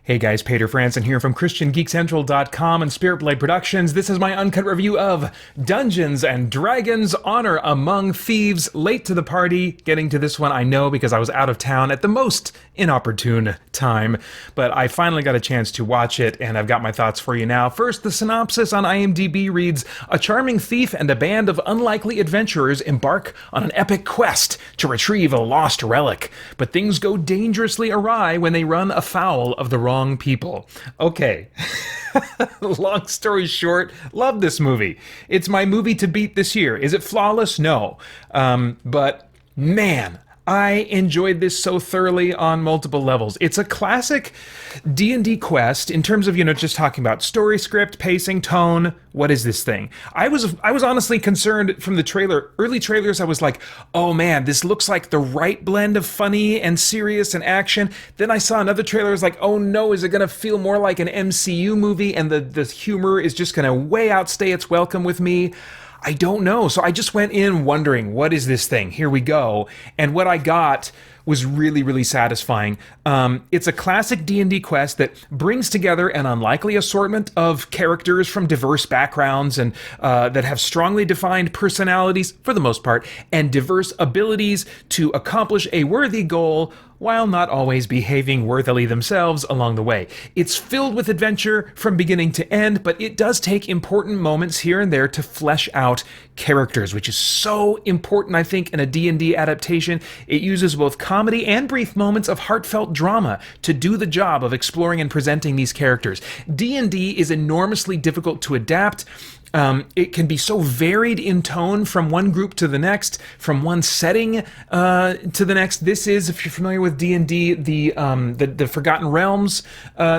Hey guys, Pater Franson here from christiangeekcentral.com and Spirit Blade Productions. This is my uncut review of Dungeons and Dragons: Honor Among Thieves. Late to the party, getting to this one I know because I was out of town at the most inopportune time, but I finally got a chance to watch it and I've got my thoughts for you now. First, the synopsis on IMDb reads, "A charming thief and a band of unlikely adventurers embark on an epic quest to retrieve a lost relic, but things go dangerously awry when they run afoul of the wrong people." Okay. Long story short, love this movie. It's my movie to beat this year. Is it flawless? No. But man, I enjoyed this so thoroughly on multiple levels. It's a classic D&D quest in terms of, just talking about story script, pacing, tone. What is this thing? I was honestly concerned from the early trailers. I was like, oh man, this looks like the right blend of funny and serious and action. Then I saw another trailer. I was like, oh no, is it going to feel more like an MCU movie and the humor is just going to way outstay its welcome with me? I don't know. So I just went in wondering, what is this thing? Here we go. And what I got was really, really satisfying. It's a classic D&D quest that brings together an unlikely assortment of characters from diverse backgrounds and that have strongly defined personalities, for the most part, and diverse abilities to accomplish a worthy goal while not always behaving worthily themselves along the way. It's filled with adventure from beginning to end, but it does take important moments here and there to flesh out characters, which is so important, I think, in a D&D adaptation. It uses both comedy and brief moments of heartfelt drama to do the job of exploring and presenting these characters. D&D is enormously difficult to adapt. It can be so varied in tone from one group to the next, from one setting to the next. This is, if you're familiar with D&D, the Forgotten Realms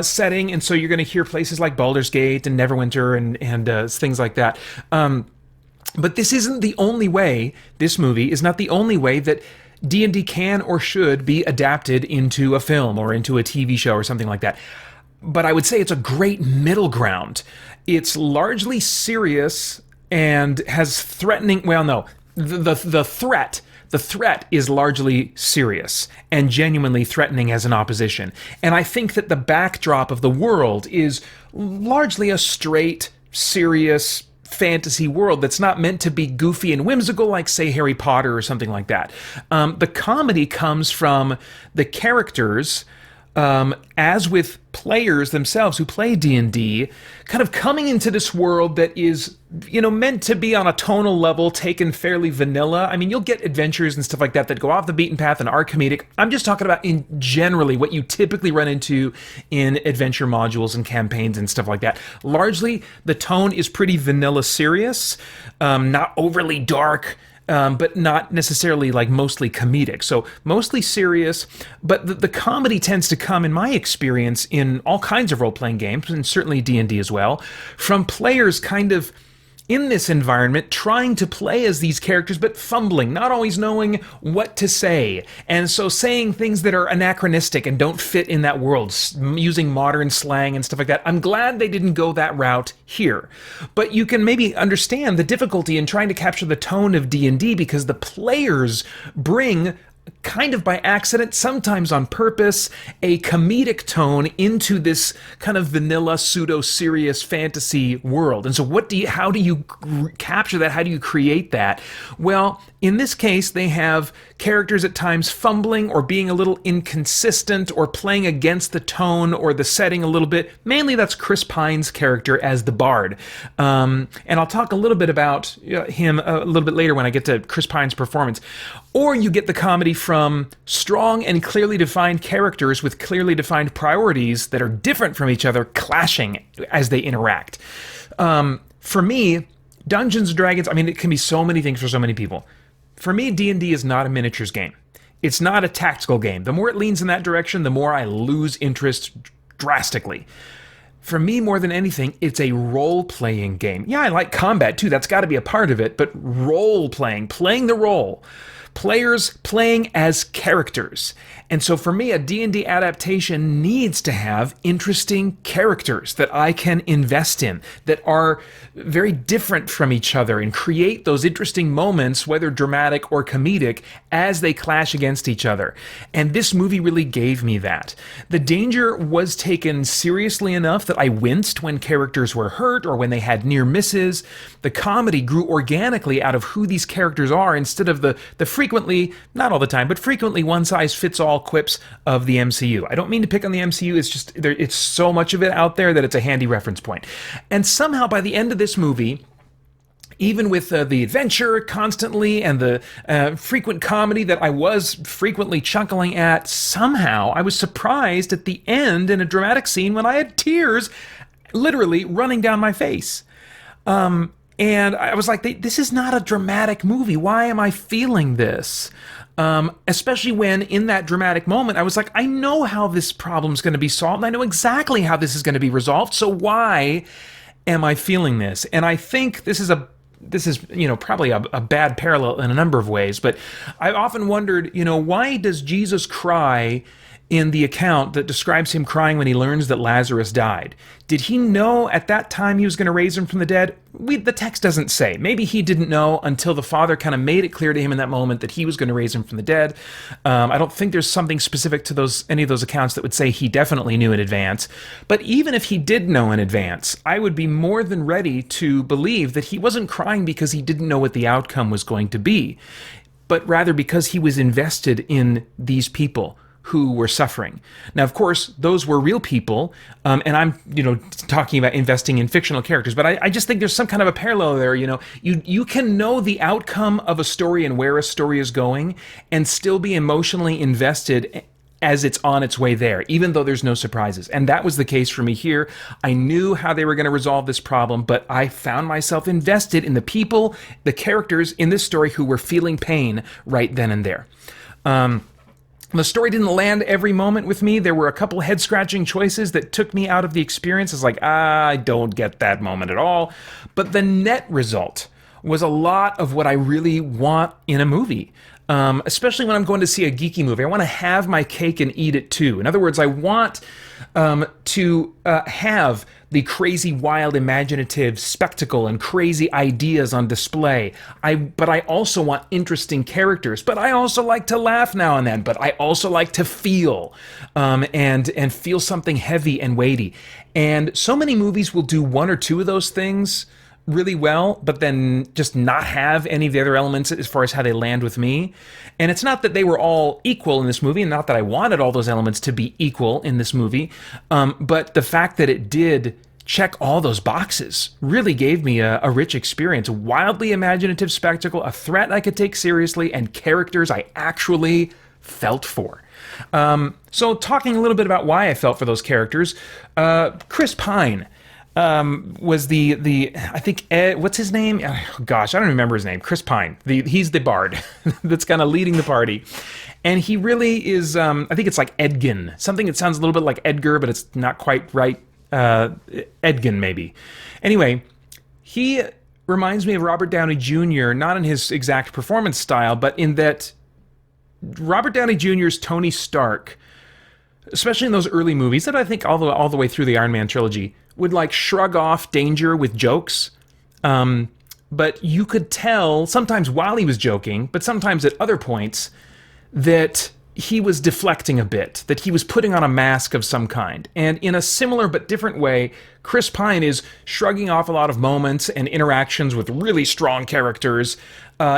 setting, and so you're going to hear places like Baldur's Gate and Neverwinter and things like that. But this isn't the only way. This movie is not the only way that D&D can or should be adapted into a film or into a TV show or something like that. But I would say it's a great middle ground. It's largely serious and has threatening... Well, no. The threat is largely serious and genuinely threatening as an opposition. And I think that the backdrop of the world is largely a straight, serious fantasy world that's not meant to be goofy and whimsical like, say, Harry Potter or something like that. The comedy comes from the characters, as with players themselves who play D&D, kind of coming into this world that is, meant to be on a tonal level, taken fairly vanilla. I mean, you'll get adventures and stuff like that go off the beaten path and are comedic. I'm just talking about in generally what you typically run into in adventure modules and campaigns and stuff like that. Largely, the tone is pretty vanilla serious, not overly dark, but not necessarily like mostly comedic. So mostly serious, but the comedy tends to come, in my experience, in all kinds of role-playing games, and certainly D&D as well, from players kind of in this environment trying to play as these characters, but fumbling, not always knowing what to say, and so saying things that are anachronistic and don't fit in that world, using modern slang and stuff like that. I'm glad they didn't go that route here, but you can maybe understand the difficulty in trying to capture the tone of D&D because the players bring, kind of by accident, sometimes on purpose, a comedic tone into this kind of vanilla, pseudo-serious fantasy world. And so how do you capture that? How do you create that? Well, in this case, they have characters at times fumbling or being a little inconsistent or playing against the tone or the setting a little bit. Mainly that's Chris Pine's character as the bard. And I'll talk a little bit about him a little bit later when I get to Chris Pine's performance. Or you get the comedy from strong and clearly defined characters with clearly defined priorities that are different from each other, clashing as they interact. For me, Dungeons and Dragons, I mean, it can be so many things for so many people. For me, D&D is not a miniatures game. It's not a tactical game. The more it leans in that direction, the more I lose interest drastically. For me, more than anything, it's a role-playing game. Yeah, I like combat too. That's got to be a part of it. But role-playing, playing the role, players playing as characters. And so for me, a D&D adaptation needs to have interesting characters that I can invest in, that are very different from each other, and create those interesting moments, whether dramatic or comedic, as they clash against each other. And this movie really gave me that. The danger was taken seriously enough that I winced when characters were hurt or when they had near misses. The comedy grew organically out of who these characters are, instead of the frequently, not all the time, but frequently one-size-fits-all quips of the MCU. I don't mean to pick on the MCU, it's just, it's so much of it out there that it's a handy reference point. And somehow by the end of this movie, even with the adventure constantly and the frequent comedy that I was frequently chuckling at, somehow I was surprised at the end in a dramatic scene when I had tears literally running down my face. And I was like, this is not a dramatic movie. Why am I feeling this? Especially when in that dramatic moment, I was like, I know how this problem's going to be solved. And I know exactly how this is going to be resolved. So why am I feeling this? And I think this is probably a bad parallel in a number of ways. But I've often wondered, why does Jesus cry in the account that describes him crying when he learns that Lazarus died? Did he know at that time he was going to raise him from the dead? The text doesn't say. Maybe he didn't know until the Father kind of made it clear to him in that moment that he was going to raise him from the dead. I don't think there's something specific to any of those accounts that would say he definitely knew in advance. But even if he did know in advance, I would be more than ready to believe that he wasn't crying because he didn't know what the outcome was going to be, but rather because he was invested in these people who were suffering. Now, of course, those were real people, and I'm, talking about investing in fictional characters, but I just think there's some kind of a parallel there. You can know the outcome of a story and where a story is going and still be emotionally invested as it's on its way there, even though there's no surprises. And that was the case for me here. I knew how they were going to resolve this problem, but I found myself invested in the people, the characters in this story who were feeling pain right then and there. The story didn't land every moment with me. There were a couple head-scratching choices that took me out of the experience. It's like, I don't get that moment at all. But the net result was a lot of what I really want in a movie. Especially when I'm going to see a geeky movie. I want to have my cake and eat it too. In other words, I want to have the crazy, wild, imaginative spectacle and crazy ideas on display. But I also want interesting characters. But I also like to laugh now and then. But I also like to feel and feel something heavy and weighty. And so many movies will do one or two of those things really well, but then just not have any of the other elements as far as how they land with me. And it's not that they were all equal in this movie, and not that I wanted all those elements to be equal in this movie, but the fact that it did check all those boxes really gave me a rich experience. A wildly imaginative spectacle, a threat I could take seriously, and characters I actually felt for. So talking a little bit about why I felt for those characters, Chris Pine was I think what's his name? Oh, gosh, I don't remember his name. Chris Pine. He's the bard that's kind of leading the party. And he really is, I think it's like Edgin. Something that sounds a little bit like Edgar, but it's not quite right. Edgin, maybe. Anyway, he reminds me of Robert Downey Jr., not in his exact performance style, but in that Robert Downey Jr.'s Tony Stark, especially in those early movies that I think all the way through the Iron Man trilogy, would like shrug off danger with jokes. But you could tell, sometimes while he was joking, but sometimes at other points, that he was deflecting a bit, that he was putting on a mask of some kind. And in a similar but different way, Chris Pine is shrugging off a lot of moments and interactions with really strong characters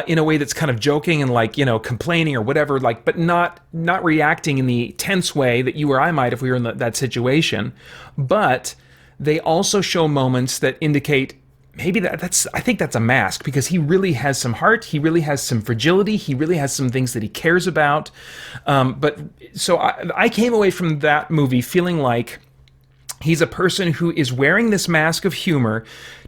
in a way that's kind of joking and like, complaining or whatever, like, but not reacting in the tense way that you or I might if we were in that situation. But they also show moments that indicate maybe I think that's a mask, because he really has some heart, he really has some fragility, he really has some things that he cares about. But so I came away from that movie feeling like He's a person who is wearing this mask of humor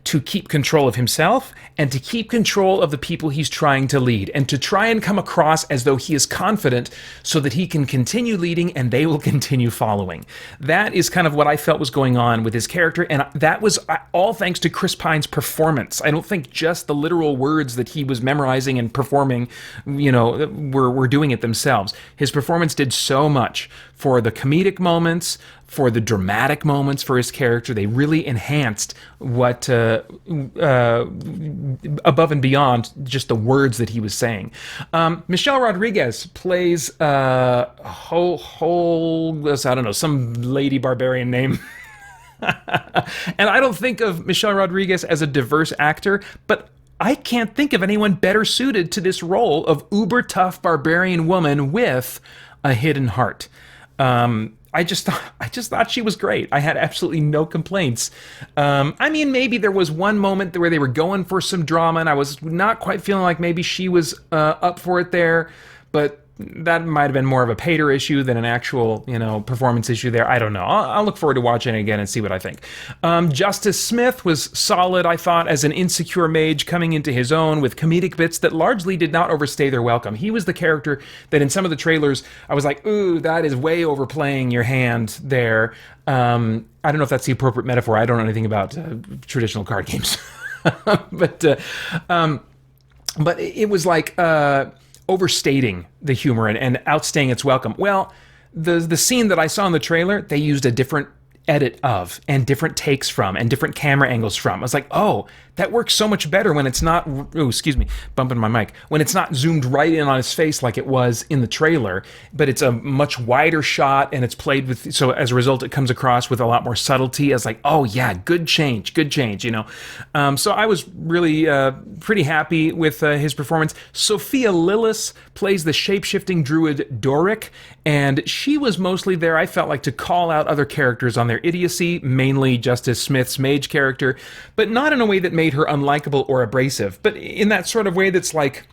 to keep control of himself and to keep control of the people he's trying to lead, and to try and come across as though he is confident so that he can continue leading and they will continue following. That is kind of what I felt was going on with his character, and that was all thanks to Chris Pine's performance. I don't think just the literal words that he was memorizing and performing, were doing it themselves. His performance did so much for the comedic moments, for the dramatic moments for his character. They really enhanced what above and beyond just the words that he was saying. Michelle Rodriguez plays I don't know, some lady barbarian name. And I don't think of Michelle Rodriguez as a diverse actor, but I can't think of anyone better suited to this role of uber tough barbarian woman with a hidden heart. I just thought she was great. I had absolutely no complaints. I mean, maybe there was one moment where they were going for some drama, and I was not quite feeling like maybe she was up for it there, but that might have been more of a Pater issue than an actual, performance issue there. I don't know. I'll look forward to watching it again and see what I think. Justice Smith was solid, I thought, as an insecure mage coming into his own with comedic bits that largely did not overstay their welcome. He was the character that in some of the trailers, I was like, ooh, that is way overplaying your hand there. I don't know if that's the appropriate metaphor. I don't know anything about traditional card games. But it was like overstating the humor and outstaying its welcome. Well, the scene that I saw in the trailer, they used a different edit of, and different takes from, and different camera angles from. I was like, oh, that works so much better when it's not, bumping my mic, when it's not zoomed right in on his face like it was in the trailer, but it's a much wider shot and it's played with, so as a result it comes across with a lot more subtlety. I was like, oh yeah, good change. So I was really pretty happy with his performance. Sophia Lillis plays the shape-shifting druid Doric, and she was mostly there, I felt like, to call out other characters on their idiocy, mainly Justice Smith's mage character, but not in a way that made her unlikable or abrasive, but in that sort of way that's like,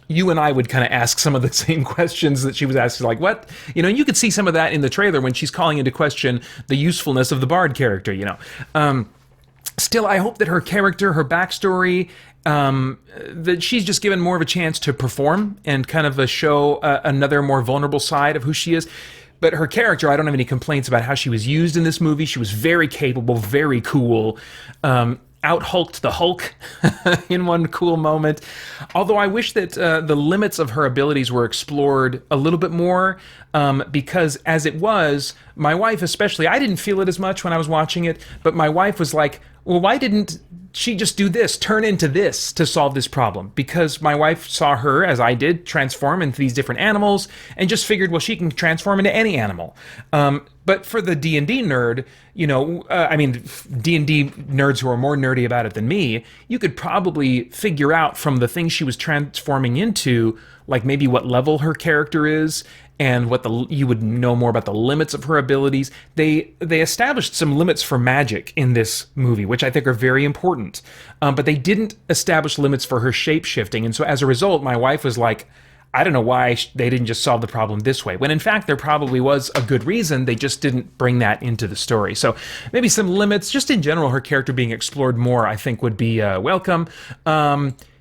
you and I would kind of ask some of the same questions that she was asking, like, what? You could see some of that in the trailer when she's calling into question the usefulness of the Bard character, Still, I hope that her character, her backstory, that she's just given more of a chance to perform and kind of show another more vulnerable side of who she is. But her character, I don't have any complaints about how she was used in this movie. She was very capable, very cool. Out-hulked the Hulk in one cool moment. Although I wish that the limits of her abilities were explored a little bit more, because as it was, my wife especially, I didn't feel it as much when I was watching it, but my wife was like, well, why didn't she just do this, turn into this to solve this problem? Because my wife saw her, as I did, transform into these different animals and just figured, well, she can transform into any animal. But for the D&D nerd, D&D nerds who are more nerdy about it than me, you could probably figure out from the things she was transforming into, like maybe what level her character is, and you would know more about the limits of her abilities. They established some limits for magic in this movie, which I think are very important. But they didn't establish limits for her shape-shifting. And so as a result, my wife was like, I don't know why they didn't just solve the problem this way. When in fact, there probably was a good reason. They just didn't bring that into the story. So maybe some limits, just in general, her character being explored more, I think would be welcome.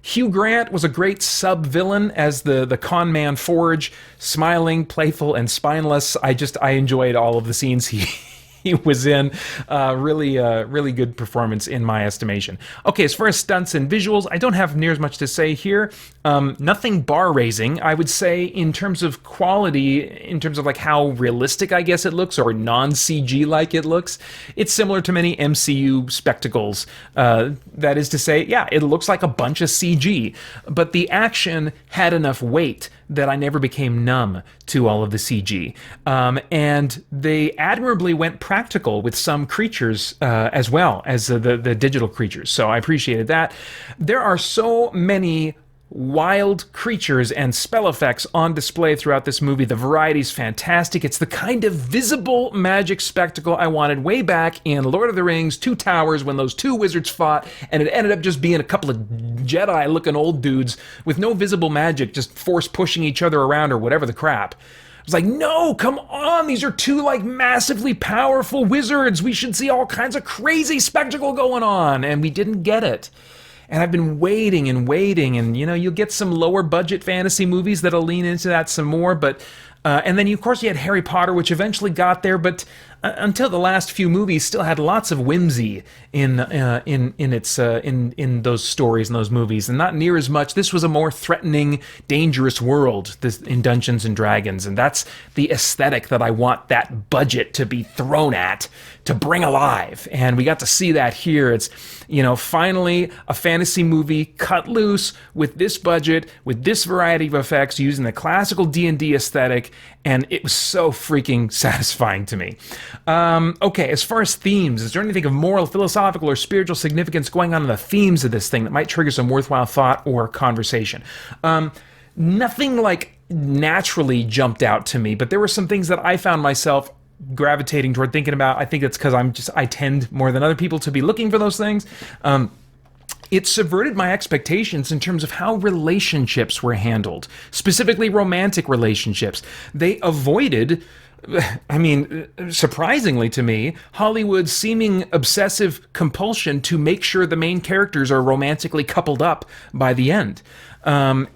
Hugh Grant was a great sub-villain as the con man Forge, smiling, playful, and spineless. I enjoyed all of the scenes he was in. Really good performance in my estimation. Okay, as far as stunts and visuals, I don't have near as much to say here. Nothing bar-raising, I would say, in terms of quality, in terms of like how realistic, I guess, it looks, or non-CG like it looks. It's similar to many MCU spectacles. That is to say, yeah, it looks like a bunch of CG, but the action had enough weight that I never became numb to all of the CG. And they admirably went practical with some creatures as well as the digital creatures. So I appreciated that. There are so many wild creatures and spell effects on display throughout this movie. The variety's fantastic. It's the kind of visible magic spectacle I wanted way back in Lord of the Rings, Two Towers, when those two wizards fought, and it ended up just being a couple of Jedi-looking old dudes with no visible magic, just force pushing each other around or whatever the crap. was like, no, come on. These are two like massively powerful wizards. We should see all kinds of crazy spectacle going on. And we didn't get it. And I've been waiting and waiting. And, you know, you'll get some lower budget fantasy movies that'll lean into that some more. But, and then, of course, you had Harry Potter, which eventually got there. But until the last few movies, still had lots of whimsy in those stories and those movies, and not near as much. This was a more threatening, dangerous world in Dungeons and Dragons, and that's the aesthetic that I want that budget to be thrown at to bring alive. And we got to see that here. It's, you know, finally a fantasy movie cut loose with this budget, with this variety of effects, using the classical D&D aesthetic, and it was so freaking satisfying to me. Okay, as far as themes, is there anything of moral, philosophical, or spiritual significance going on in the themes of this thing that might trigger some worthwhile thought or conversation? Nothing like naturally jumped out to me, but there were some things that I found myself gravitating toward thinking about. I think it's because I tend more than other people to be looking for those things. It subverted my expectations in terms of how relationships were handled, specifically romantic relationships. They avoided, I mean, surprisingly to me, Hollywood's seeming obsessive compulsion to make sure the main characters are romantically coupled up by the end.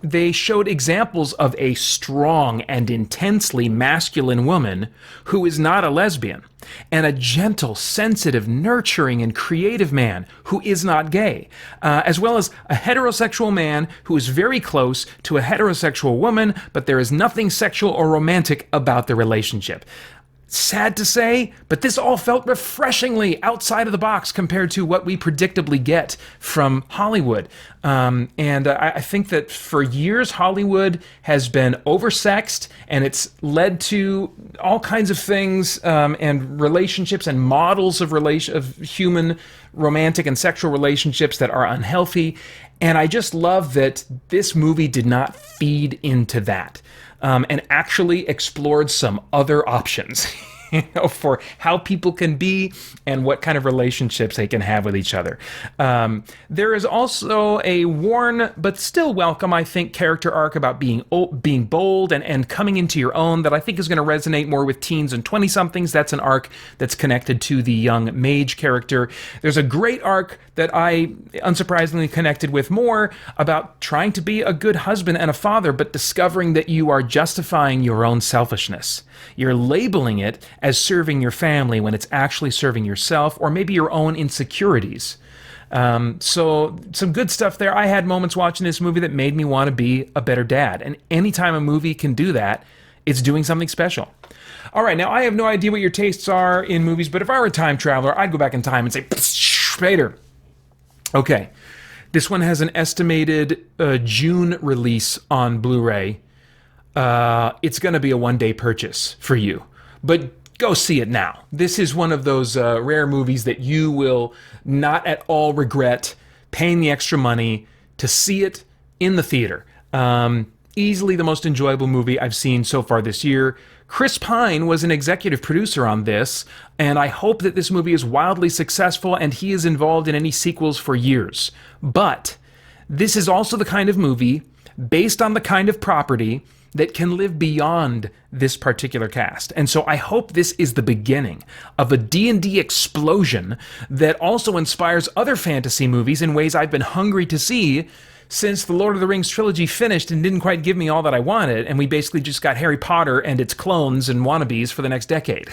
They showed examples of a strong and intensely masculine woman who is not a lesbian, and a gentle, sensitive, nurturing, and creative man who is not gay, as well as a heterosexual man who is very close to a heterosexual woman, but there is nothing sexual or romantic about the relationship. Sad to say, but this all felt refreshingly outside of the box compared to what we predictably get from Hollywood. I think that for years, Hollywood has been oversexed, and it's led to all kinds of things and relationships and models of human romantic and sexual relationships that are unhealthy. And I just love that this movie did not feed into that. And actually explored some other options, you know, for how people can be and what kind of relationships they can have with each other. There is also a worn but still welcome, I think, character arc about being bold and coming into your own that I think is going to resonate more with teens and 20-somethings. That's an arc that's connected to the young mage character. There's a great arc that I unsurprisingly connected with more about trying to be a good husband and a father, but discovering that you are justifying your own selfishness. You're labeling it as serving your family when it's actually serving yourself or maybe your own insecurities. So some good stuff there. I had moments watching this movie that made me want to be a better dad. And anytime a movie can do that, it's doing something special. All right, now I have no idea what your tastes are in movies, but if I were a time traveler, I'd go back in time and say, Vader. Okay, this one has an estimated June release on Blu-ray. It's going to be a one-day purchase for you, but go see it now. This is one of those rare movies that you will not at all regret paying the extra money to see it in the theater. Easily the most enjoyable movie I've seen so far this year. Chris Pine was an executive producer on this, and I hope that this movie is wildly successful and he is involved in any sequels for years. But this is also the kind of movie, based on the kind of property, that can live beyond this particular cast. And so I hope this is the beginning of a D&D explosion that also inspires other fantasy movies in ways I've been hungry to see since the Lord of the Rings trilogy finished and didn't quite give me all that I wanted, and we basically just got Harry Potter and its clones and wannabes for the next decade.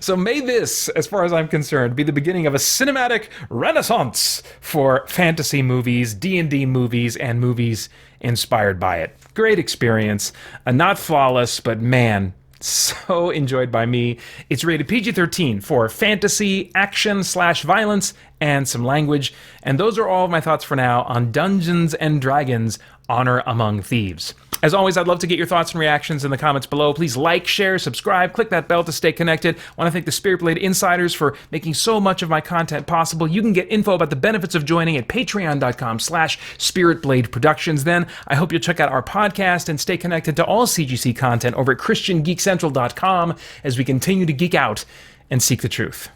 So may this, as far as I'm concerned, be the beginning of a cinematic renaissance for fantasy movies, D&D movies, and movies inspired by it. Great experience. Not flawless, but man, so enjoyed by me. It's rated PG-13 for fantasy, action/violence, and some language. And those are all of my thoughts for now on Dungeons and Dragons: Honor Among Thieves. As always, I'd love to get your thoughts and reactions in the comments below. Please like, share, subscribe, click that bell to stay connected. I want to thank the Spirit Blade Insiders for making so much of my content possible. You can get info about the benefits of joining at patreon.com/Spirit Blade Productions. Then I hope you'll check out our podcast and stay connected to all CGC content over at christiangeekcentral.com as we continue to geek out and seek the truth.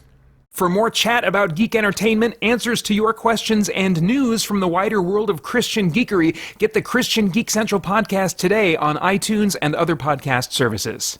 For more chat about geek entertainment, answers to your questions, and news from the wider world of Christian geekery, get the Christian Geek Central podcast today on iTunes and other podcast services.